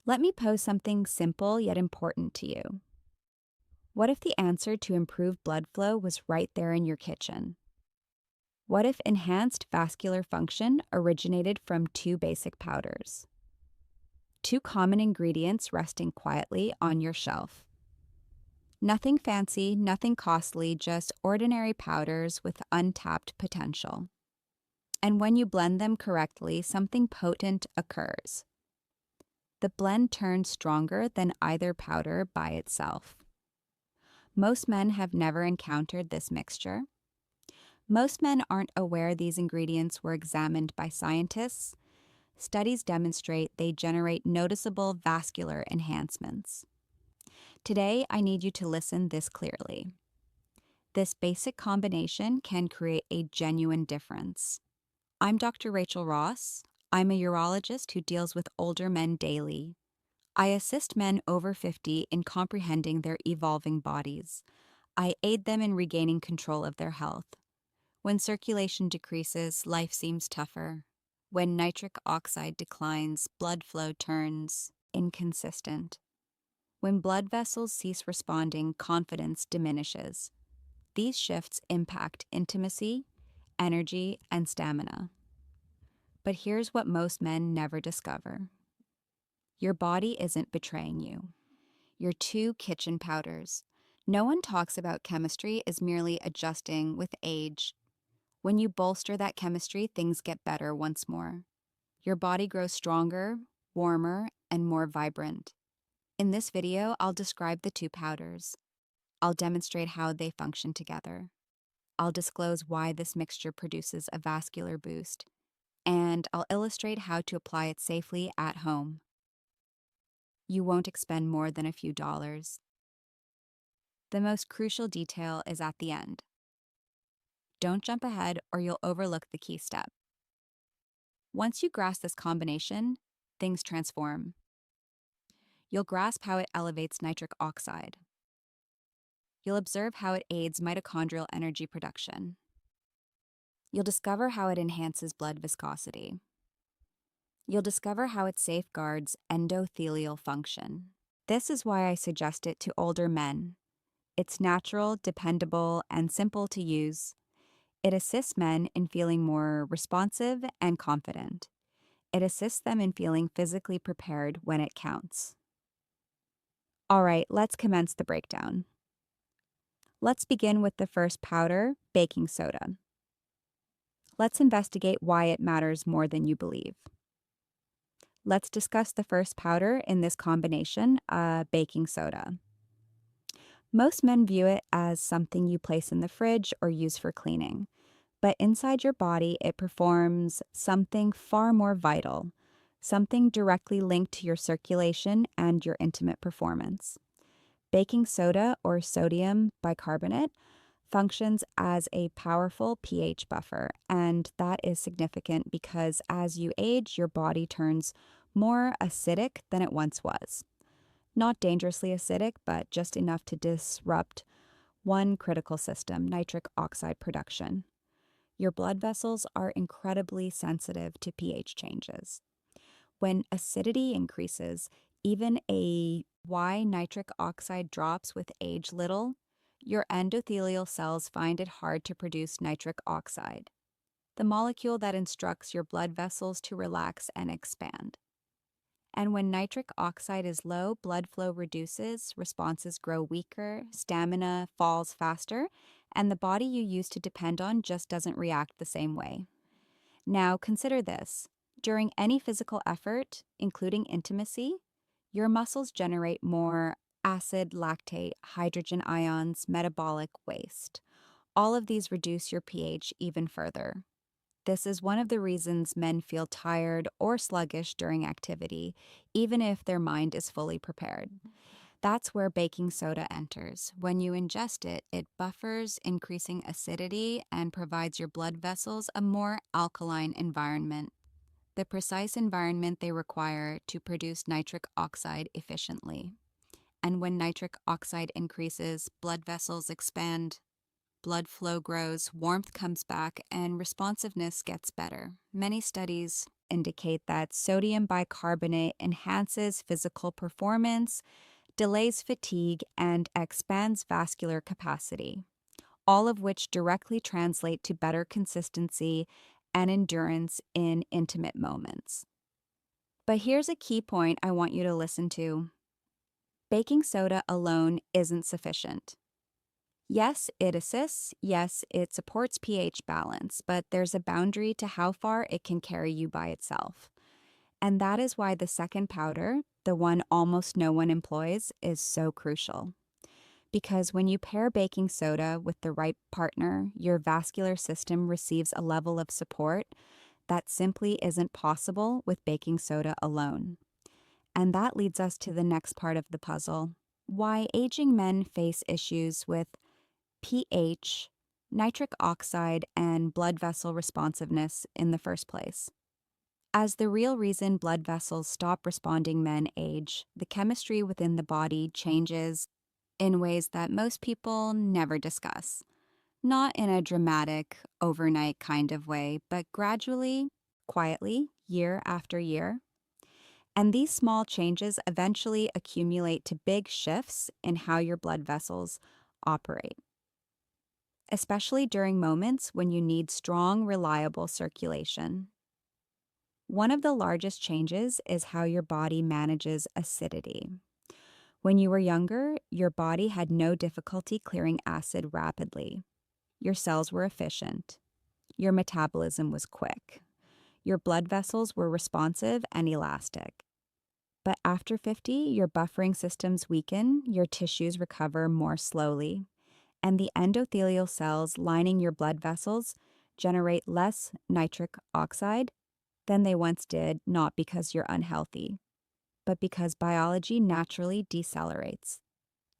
Let me pose something simple yet important to you. What if the answer to improve blood flow was right there in your kitchen? What if enhanced vascular function originated from two basic powders? Two common ingredients resting quietly on your shelf. Nothing fancy, nothing costly, just ordinary powders with untapped potential. And when you blend them correctly, something potent occurs. The blend turns stronger than either powder by itself. Most men have never encountered this mixture. Most men aren't aware these ingredients were examined by scientists. Studies demonstrate they generate noticeable vascular enhancements. Today, I need you to listen this clearly. This basic combination can create a genuine difference. I'm Dr. Rachel Ross. I'm a urologist who deals with older men daily. I assist men over 50 in comprehending their evolving bodies. I aid them in regaining control of their health. When circulation decreases, life seems tougher. When nitric oxide declines, blood flow turns inconsistent. When blood vessels cease responding, confidence diminishes. These shifts impact intimacy, energy, and stamina. But here's what most men never discover. Your body isn't betraying you. Your two kitchen powders. No one talks about chemistry as merely adjusting with age. When you bolster that chemistry, things get better once more. Your body grows stronger, warmer, and more vibrant. In this video, I'll describe the two powders. I'll demonstrate how they function together. I'll disclose why this mixture produces a vascular boost. And I'll illustrate how to apply it safely at home. You won't expend more than a few dollars. The most crucial detail is at the end. Don't jump ahead or you'll overlook the key step. Once you grasp this combination, things transform. You'll grasp how it elevates nitric oxide. You'll observe how it aids mitochondrial energy production. You'll discover how it enhances blood viscosity. You'll discover how it safeguards endothelial function. This is why I suggest it to older men. It's natural, dependable, and simple to use. It assists men in feeling more responsive and confident. It assists them in feeling physically prepared when it counts. All right, let's commence the breakdown. Let's begin with the first powder, baking soda. Let's investigate why it matters more than you believe. Let's discuss the first powder in this combination, baking soda. Most men view it as something you place in the fridge or use for cleaning. But inside your body, it performs something far more vital, something directly linked to your circulation and your intimate performance. Baking soda, or sodium bicarbonate, functions as a powerful pH buffer, and that is significant because as you age, your body turns more acidic than it once was. Not dangerously acidic, but just enough to disrupt one critical system, nitric oxide production. Your blood vessels are incredibly sensitive to pH changes. When acidity increases, even why nitric oxide drops with age little, your endothelial cells find it hard to produce nitric oxide, the molecule that instructs your blood vessels to relax and expand. And when nitric oxide is low, blood flow reduces, responses grow weaker, stamina falls faster, and the body you used to depend on just doesn't react the same way. Now consider this. During any physical effort, including intimacy, your muscles generate more acid, lactate, hydrogen ions, metabolic waste. All of these reduce your pH even further. This is one of the reasons men feel tired or sluggish during activity, even if their mind is fully prepared. That's where baking soda enters. When you ingest it, it buffers increasing acidity and provides your blood vessels a more alkaline environment, the precise environment they require to produce nitric oxide efficiently. And when nitric oxide increases, blood vessels expand, blood flow grows, warmth comes back, and responsiveness gets better. Many studies indicate that sodium bicarbonate enhances physical performance, delays fatigue, and expands vascular capacity, all of which directly translate to better consistency and endurance in intimate moments. But here's a key point I want you to listen to. Baking soda alone isn't sufficient. Yes, it assists. Yes, it supports pH balance, but there's a boundary to how far it can carry you by itself. And that is why the second powder, the one almost no one employs, is so crucial. Because when you pair baking soda with the right partner, your vascular system receives a level of support that simply isn't possible with baking soda alone. And that leads us to the next part of the puzzle: why aging men face issues with pH, nitric oxide, and blood vessel responsiveness in the first place. As the real reason blood vessels stop responding men age, the chemistry within the body changes in ways that most people never discuss. Not in a dramatic, overnight kind of way, but gradually, quietly, year after year. And these small changes eventually accumulate to big shifts in how your blood vessels operate, especially during moments when you need strong, reliable circulation. One of the largest changes is how your body manages acidity. When you were younger, your body had no difficulty clearing acid rapidly. Your cells were efficient. Your metabolism was quick. Your blood vessels were responsive and elastic. But after 50, your buffering systems weaken, your tissues recover more slowly, and the endothelial cells lining your blood vessels generate less nitric oxide than they once did, not because you're unhealthy, but because biology naturally decelerates.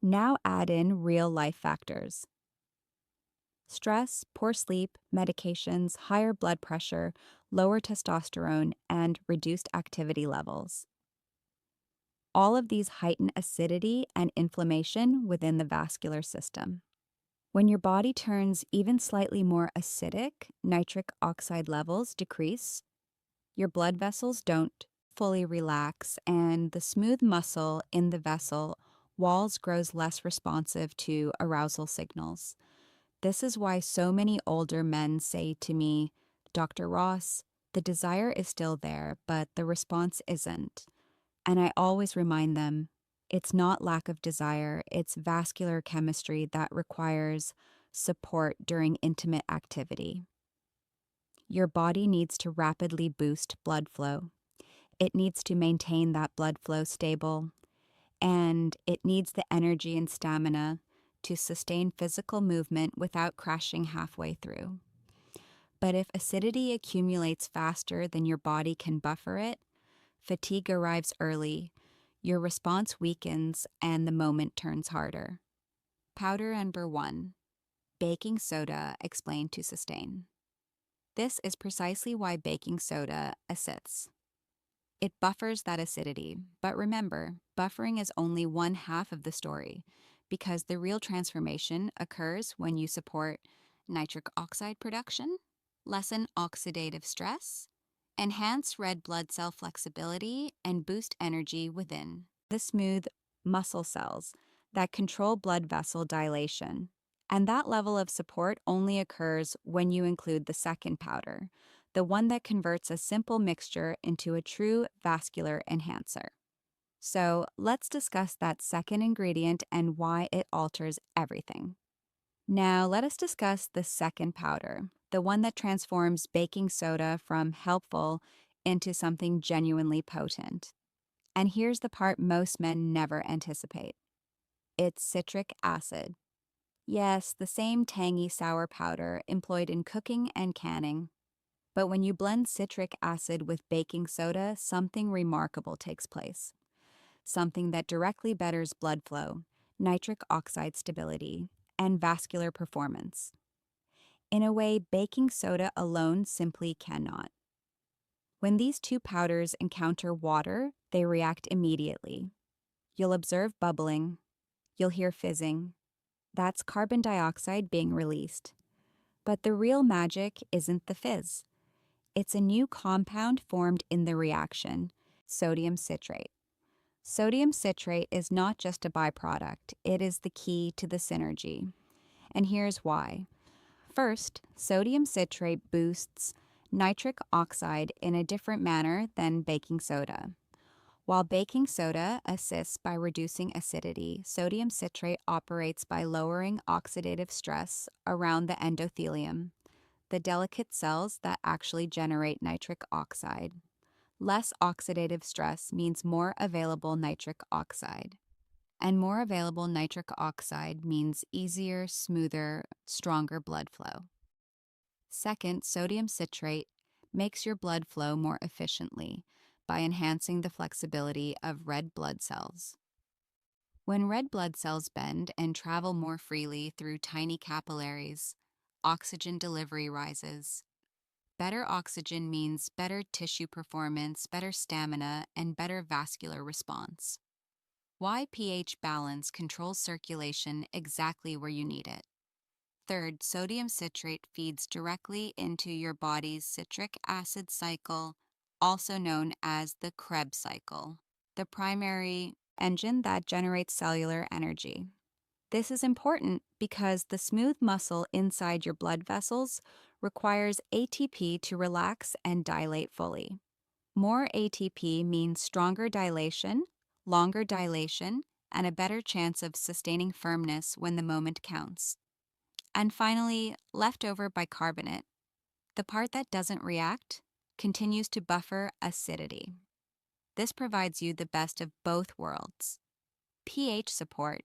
Now add in real life factors: stress, poor sleep, medications, higher blood pressure, lower testosterone, and reduced activity levels. All of these heighten acidity and inflammation within the vascular system. When your body turns even slightly more acidic, nitric oxide levels decrease, your blood vessels don't fully relax, and the smooth muscle in the vessel walls grows less responsive to arousal signals. This is why so many older men say to me, "Dr. Ross, the desire is still there, but the response isn't." And I always remind them, it's not lack of desire, it's vascular chemistry that requires support during intimate activity. Your body needs to rapidly boost blood flow. It needs to maintain that blood flow stable, and it needs the energy and stamina to sustain physical movement without crashing halfway through. But if acidity accumulates faster than your body can buffer it, fatigue arrives early, your response weakens, and the moment turns harder. Powder number 1: baking soda explained to sustain. This is precisely why baking soda assists. It buffers that acidity, but remember, buffering is only one half of the story, because the real transformation occurs when you support nitric oxide production, lessen oxidative stress, enhance red blood cell flexibility, and boost energy within the smooth muscle cells that control blood vessel dilation. And that level of support only occurs when you include the second powder, the one that converts a simple mixture into a true vascular enhancer. So let's discuss that second ingredient and why it alters everything. Now let us discuss the second powder, the one that transforms baking soda from helpful into something genuinely potent. And here's the part most men never anticipate: it's citric acid. Yes, the same tangy sour powder employed in cooking and canning. But when you blend citric acid with baking soda, something remarkable takes place. Something that directly betters blood flow, nitric oxide stability, and vascular performance in a way baking soda alone simply cannot. When these two powders encounter water, they react immediately. You'll observe bubbling, you'll hear fizzing. That's carbon dioxide being released. But the real magic isn't the fizz. It's a new compound formed in the reaction, sodium citrate. Sodium citrate is not just a byproduct, it is the key to the synergy. And here's why. First, sodium citrate boosts nitric oxide in a different manner than baking soda. While baking soda assists by reducing acidity, sodium citrate operates by lowering oxidative stress around the endothelium, the delicate cells that actually generate nitric oxide. Less oxidative stress means more available nitric oxide. And more available nitric oxide means easier, smoother, stronger blood flow. Second, sodium citrate makes your blood flow more efficiently by enhancing the flexibility of red blood cells. When red blood cells bend and travel more freely through tiny capillaries, oxygen delivery rises. Better oxygen means better tissue performance, better stamina, and better vascular response. Why pH balance controls circulation exactly where you need it. Third, sodium citrate feeds directly into your body's citric acid cycle, also known as the Krebs cycle, the primary engine that generates cellular energy. This is important because the smooth muscle inside your blood vessels requires ATP to relax and dilate fully. More ATP means stronger dilation, longer dilation, and a better chance of sustaining firmness when the moment counts. And finally, leftover bicarbonate, the part that doesn't react, continues to buffer acidity. This provides you the best of both worlds: pH support,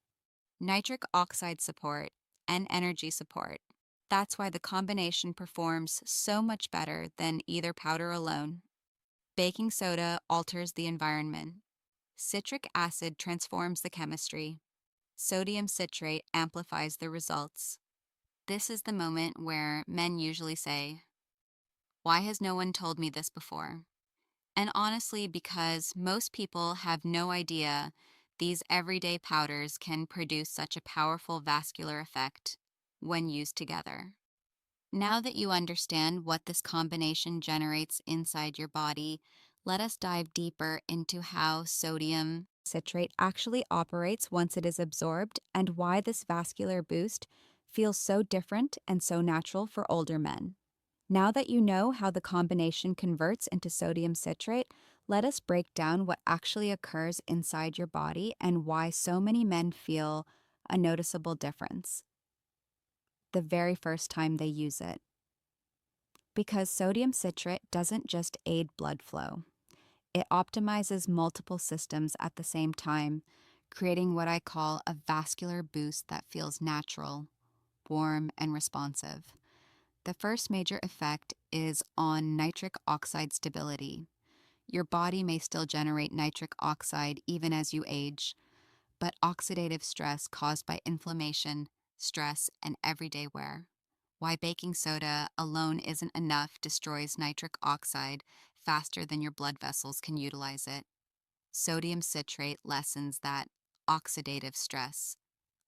nitric oxide support, and energy support. That's why the combination performs so much better than either powder alone. Baking soda alters the environment. Citric acid transforms the chemistry. Sodium citrate amplifies the results. This is the moment where men usually say, "Why has no one told me this before?" And honestly, because most people have no idea these everyday powders can produce such a powerful vascular effect when used together. Now that you understand what this combination generates inside your body, let us dive deeper into how sodium citrate actually operates once it is absorbed and why this vascular boost feels so different and so natural for older men. Now that you know how the combination converts into sodium citrate, let us break down what actually occurs inside your body and why so many men feel a noticeable difference the very first time they use it. Because sodium citrate doesn't just aid blood flow, it optimizes multiple systems at the same time, creating what I call a vascular boost that feels natural, warm, and responsive. The first major effect is on nitric oxide stability. Your body may still generate nitric oxide even as you age, but oxidative stress caused by inflammation, stress, and everyday wear. Why baking soda alone isn't enough destroys nitric oxide faster than your blood vessels can utilize it. Sodium citrate lessens that oxidative stress,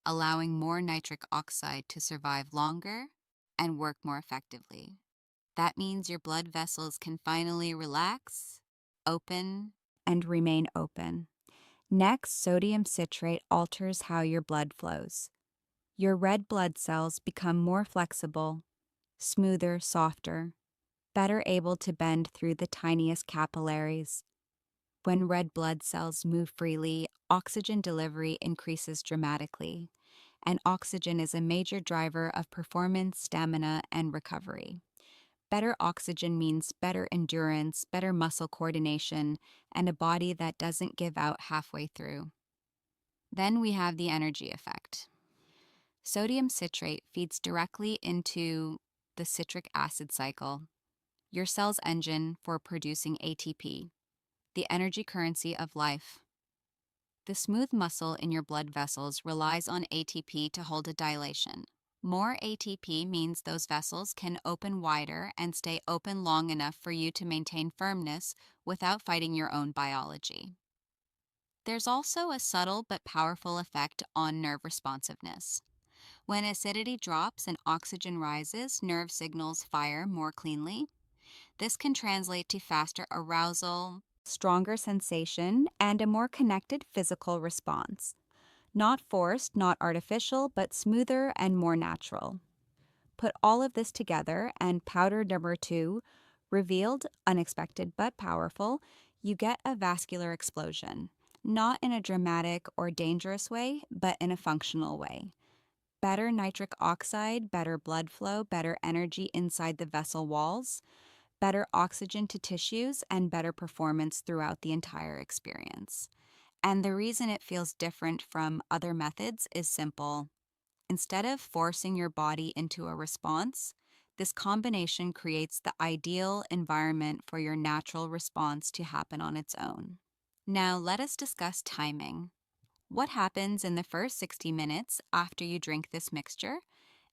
allowing more nitric oxide to survive longer and work more effectively. That means your blood vessels can finally relax, open, and remain open. Next, sodium citrate alters how your blood flows. Your red blood cells become more flexible, smoother, softer, better able to bend through the tiniest capillaries. When red blood cells move freely, oxygen delivery increases dramatically, and oxygen is a major driver of performance, stamina, and recovery. Better oxygen means better endurance, better muscle coordination, and a body that doesn't give out halfway through. Then we have the energy effect. Sodium citrate feeds directly into the citric acid cycle, your cell's engine for producing ATP, the energy currency of life. The smooth muscle in your blood vessels relies on ATP to hold a dilation. More ATP means those vessels can open wider and stay open long enough for you to maintain firmness without fighting your own biology. There's also a subtle but powerful effect on nerve responsiveness. When acidity drops and oxygen rises, nerve signals fire more cleanly. This can translate to faster arousal, stronger sensation, and a more connected physical response. Not forced, not artificial, but smoother and more natural. Put all of this together, and powder number two, revealed, unexpected but powerful, you get a vascular explosion. Not in a dramatic or dangerous way, but in a functional way. Better nitric oxide, better blood flow, better energy inside the vessel walls, better oxygen to tissues, and better performance throughout the entire experience. And the reason it feels different from other methods is simple. Instead of forcing your body into a response, this combination creates the ideal environment for your natural response to happen on its own. Now, let us discuss timing. What happens in the first 60 minutes after you drink this mixture,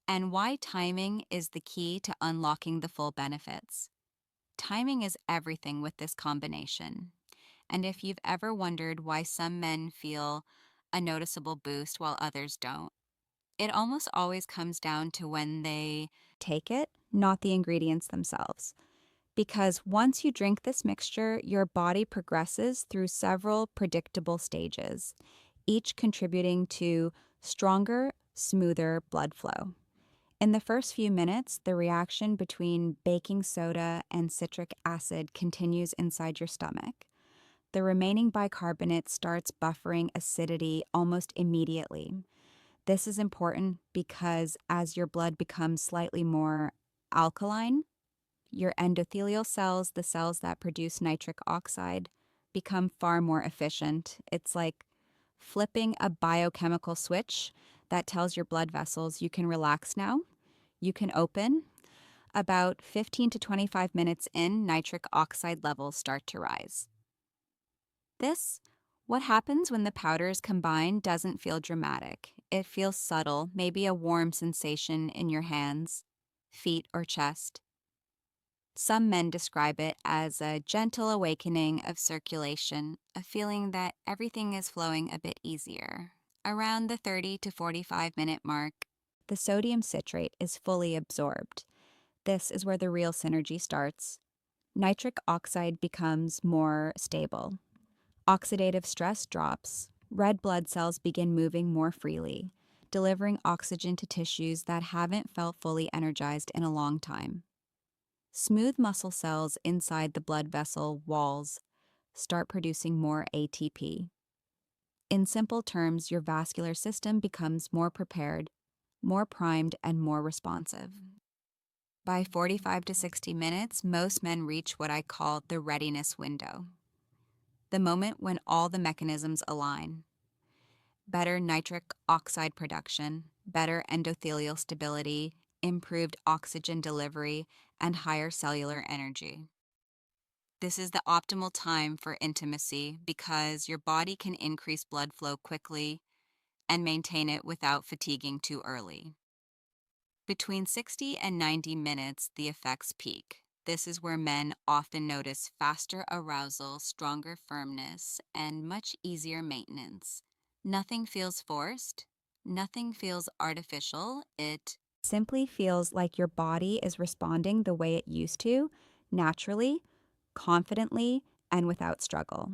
and why timing is the key to unlocking the full benefits. Timing is everything with this combination. And if you've ever wondered why some men feel a noticeable boost while others don't, it almost always comes down to when they take it, not the ingredients themselves. Because once you drink this mixture, your body progresses through several predictable stages, each contributing to stronger, smoother blood flow. In the first few minutes, the reaction between baking soda and citric acid continues inside your stomach. The remaining bicarbonate starts buffering acidity almost immediately. This is important because as your blood becomes slightly more alkaline, your endothelial cells, the cells that produce nitric oxide, become far more efficient. It's like flipping a biochemical switch that tells your blood vessels you can relax now, you can open. About 15 to 25 minutes in, nitric oxide levels start to rise. What happens when the powders combine doesn't feel dramatic. It feels subtle, maybe a warm sensation in your hands, feet, or chest. Some men describe it as a gentle awakening of circulation, a feeling that everything is flowing a bit easier. Around the 30 to 45-minute mark, the sodium citrate is fully absorbed. This is where the real synergy starts. Nitric oxide becomes more stable. Oxidative stress drops. Red blood cells begin moving more freely, delivering oxygen to tissues that haven't felt fully energized in a long time. Smooth muscle cells inside the blood vessel walls start producing more ATP. In simple terms, your vascular system becomes more prepared, more primed, and more responsive. By 45 to 60 minutes, most men reach what I call the readiness window, the moment when all the mechanisms align. Better nitric oxide production, better endothelial stability, improved oxygen delivery, and higher cellular energy. This is the optimal time for intimacy because your body can increase blood flow quickly and maintain it without fatiguing too early. Between 60 and 90 minutes, the effects peak. This is where men often notice faster arousal, stronger firmness, and much easier maintenance. Nothing feels forced. Nothing feels artificial. It simply feels like your body is responding the way it used to, naturally, confidently, and without struggle.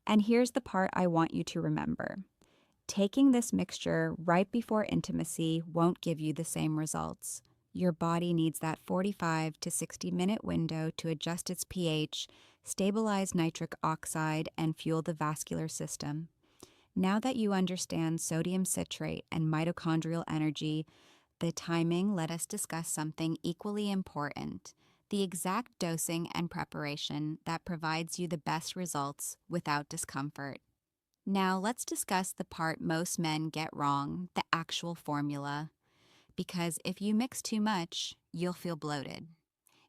And here's the part I want you to remember. Taking this mixture right before intimacy won't give you the same results. Your body needs that 45 to 60-minute window to adjust its pH, stabilize nitric oxide, and fuel the vascular system. Now that you understand sodium citrate and mitochondrial energy, the timing, let us discuss something equally important: the exact dosing and preparation that provides you the best results without discomfort. Now let's discuss the part most men get wrong, the actual formula. Because if you mix too much, you'll feel bloated.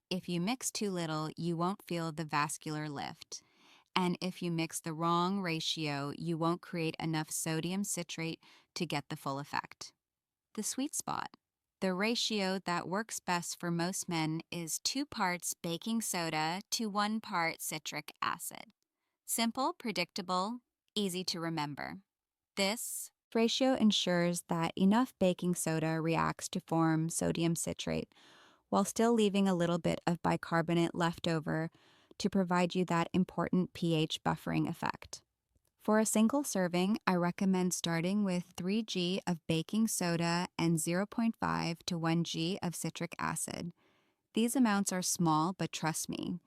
If you mix too little, you won't feel the vascular lift. And if you mix the wrong ratio, you won't create enough sodium citrate to get the full effect. The sweet spot. The ratio that works best for most men is 2 parts baking soda to 1 part citric acid. Simple, predictable, easy to remember. This ratio ensures that enough baking soda reacts to form sodium citrate, while still leaving a little bit of bicarbonate left over to provide you that important pH buffering effect. For a single serving, I recommend starting with 3 g of baking soda and 0.5 to 1 g of citric acid. These amounts are small, but trust me,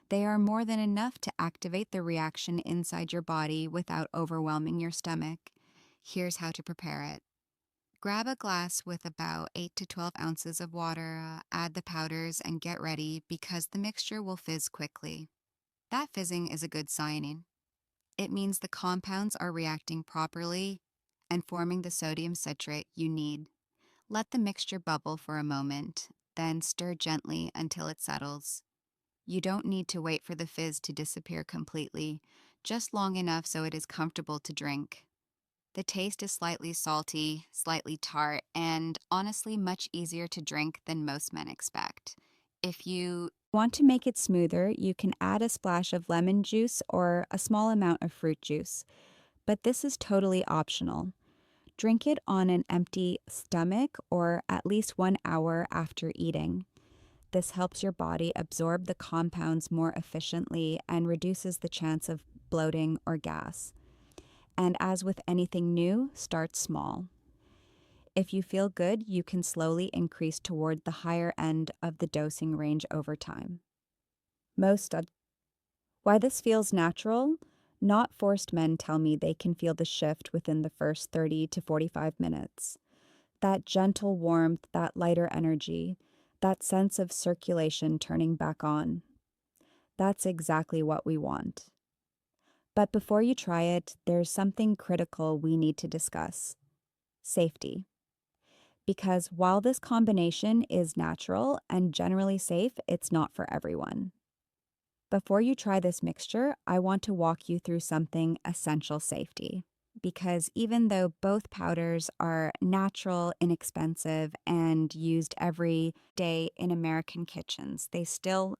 they are more than enough to activate the reaction inside your body without overwhelming your stomach. Here's how to prepare it. Grab a glass with about 8 to 12 ounces of water, add the powders, and get ready because the mixture will fizz quickly. That fizzing is a good sign. It means the compounds are reacting properly and forming the sodium citrate you need. Let the mixture bubble for a moment, then stir gently until it settles. You don't need to wait for the fizz to disappear completely, just long enough so it is comfortable to drink. The taste is slightly salty, slightly tart, and honestly much easier to drink than most men expect. If you want to make it smoother, you can add a splash of lemon juice or a small amount of fruit juice, but this is totally optional. Drink it on an empty stomach or at least 1 hour after eating. This helps your body absorb the compounds more efficiently and reduces the chance of bloating or gas. And as with anything new, start small. If you feel good, you can slowly increase toward the higher end of the dosing range over time. Why this feels natural? Not forced men tell me they can feel the shift within the first 30 to 45 minutes. That gentle warmth, that lighter energy, that sense of circulation turning back on. That's exactly what we want. But before you try it, there's something critical we need to discuss: safety. Because while this combination is natural and generally safe, it's not for everyone. Before you try this mixture, I want to walk you through something essential: safety. Because even though both powders are natural, inexpensive, and used every day in American kitchens, they still